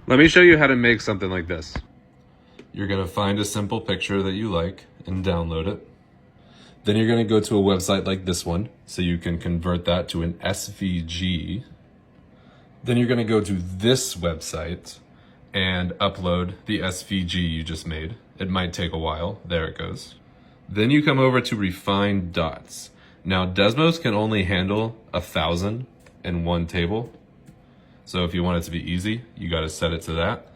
Let me show you how to make something like this. You're gonna find a simple picture that you like and download it. Then you're gonna go to a website like this one, so you can convert that to an SVG. Then you're gonna go to this website and upload the SVG you just made. It might take a while, there it goes. Then you come over to refine dots. Now Desmos can only handle 1,000 in one table. So if you want it to be easy, you gotta set it to that.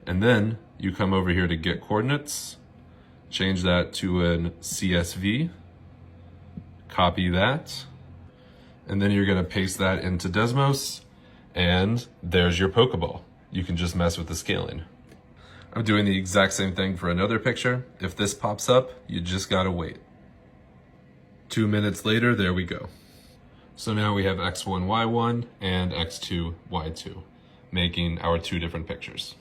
And then you come over here to get coordinates, change that to an CSV, copy that, and then you're gonna paste that into Desmos, and there's your Pokeball. You can just mess with the scaling. I'm doing the exact same thing for another picture. If this pops up, you just gotta wait. 2 minutes later, there we go. So now we have X1, Y1 and X2, Y2, making our two different pictures.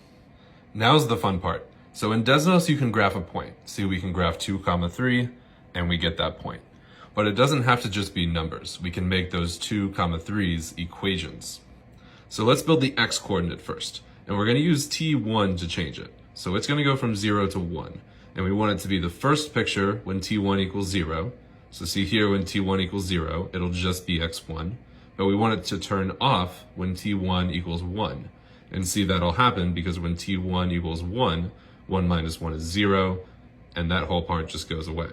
Now's the fun part. So in Desmos, you can graph a point. See, we can graph 2, 3, and we get that point. But it doesn't have to just be numbers. We can make those 2, 3's equations. So let's build the X coordinate first. And we're gonna use T1 to change it. So it's gonna go from 0 to 1. And we want it to be the first picture when T1 equals 0. So see here, when T1 equals 0, it'll just be X1. But we want it to turn off when T1 equals 1. And see, that'll happen because when T1 equals 1, 1 minus 1 is 0, and that whole part just goes away.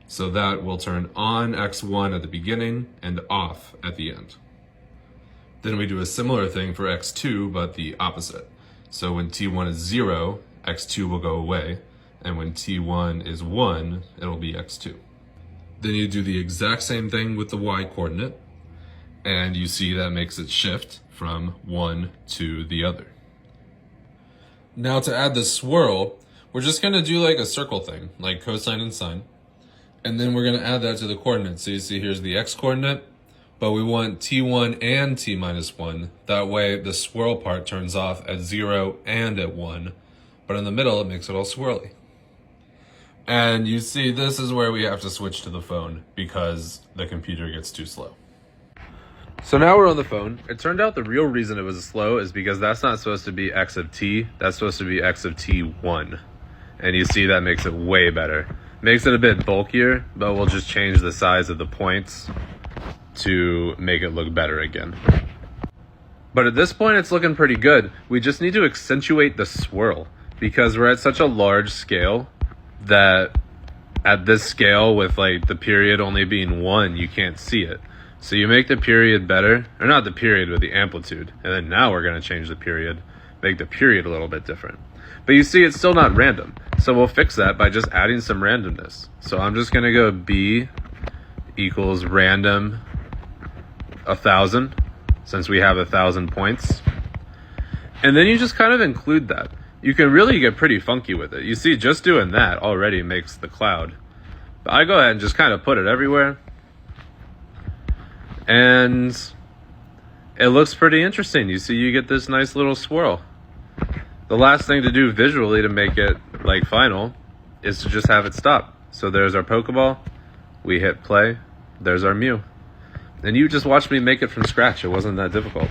So that will turn on X1 at the beginning and off at the end. Then we do a similar thing for X2, but the opposite. So when T1 is 0, X2 will go away, and when T1 is 1, it'll be X2. Then you do the exact same thing with the Y coordinate, and you see that makes it shift from one to the other. Now to add the swirl, we're just gonna do like a circle thing, like cosine and sine. And then we're gonna add that to the coordinates. So you see here's the X coordinate, but we want T1 and T minus 1. That way the swirl part turns off at 0 and at 1, but in the middle it makes it all swirly. And you see this is where we have to switch to the phone because the computer gets too slow. So now we're on the phone. It turned out the real reason it was slow is because that's not supposed to be X of T, that's supposed to be X of T1. And you see that makes it way better. Makes it a bit bulkier, but we'll just change the size of the points to make it look better again. But at this point it's looking pretty good. We just need to accentuate the swirl because we're at such a large scale that at this scale with like the period only being 1, you can't see it. So you make the period better, or not the period, but the amplitude. And then now we're gonna change the period, make the period a little bit different. But you see it's still not random. So we'll fix that by just adding some randomness. So I'm just gonna go B equals random 1,000, since we have 1,000 points. And then you just kind of include that. You can really get pretty funky with it. You see, just doing that already makes the cloud. But I go ahead and just kind of put it everywhere. And it looks pretty interesting. You see, you get this nice little swirl. The last thing to do visually to make it like final is to just have it stop. So there's our Pokeball. We hit play. There's our Mew. And you just watched me make it from scratch. It wasn't that difficult.